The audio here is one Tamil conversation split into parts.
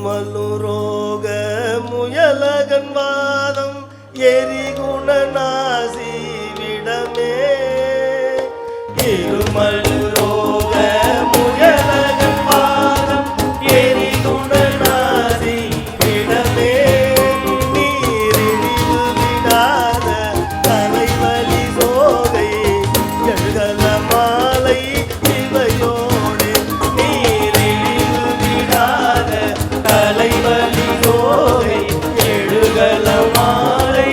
இருமலுரோக முயலகன் வாதம் எரிகுணநாசி விடமே இருமலுரோக முயலகன் வாதம் எரிகுணநாசி விடமே நீரிழிவு விடாத தலைவலி சோகை எழுகல மாலை இவையோடு நீரிழிவு விடாத தலைவலி சோகை எழுகல மாலை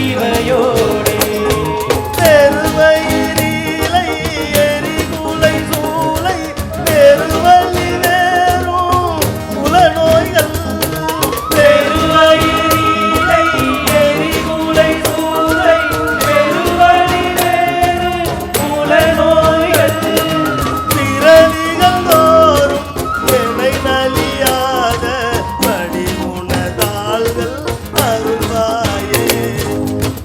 இவையோடு பெருவயிரிலை எரிகுலை சூளை பெருவலி வேறும் புலநோய்கள் பெருவயிரிலை எரிகுலை சூளை பெருவலி வேறும் புலநோய்கள் பிறவிகள் தோறும் என்னை நலியாத படிகுணதாள்கள் அருள்வாயே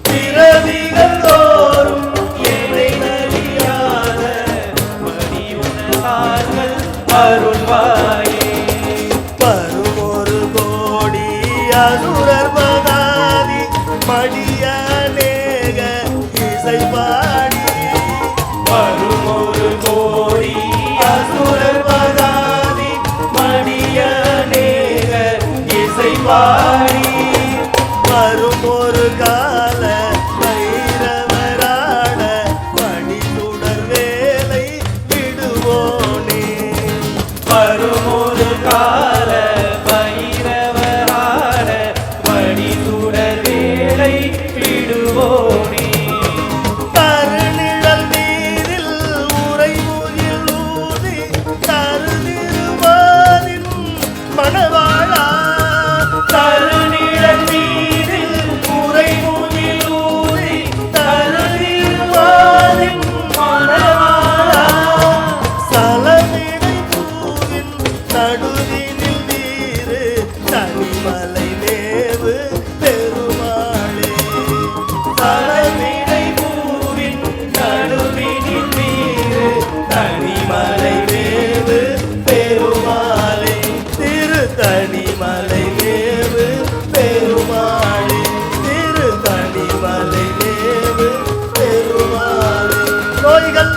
பிறவிகள் தோறும் என்னை நலியாத படிகுணதாள்கள் அருள்வாயே பருமொரு கோடி அசுரர் மதாதி மடியநேக இசை பாடி பருமொரு கோடி அசுரர் மதாதி மடியநேக இசை பாடி வருமொரு கால பைரவராட மணிசுடர் வேலை விடுவோனே வருமொரு கால பைரவராட மணிசுடர் வேலை விடுவோனே தருநிழல் நீரில் உறைமுகில் ஊதி தருதிருவாரின் மணவாழா தருநிழல் நீரில் உறைமுகில் ஊதி தருதிருவாரின் மணவாழா சலமிடை பூவின் நடுவினில் நீரு தனிமலை மேவு பெருமாளே சலமிடை பூவின் நடுவினில் நீரு தனிமலை மேவு பெருமாளே திரு தனிமலை மேவு பெருமாளே திரு தனிமலை மேவு பெருமாளே நோய்கள்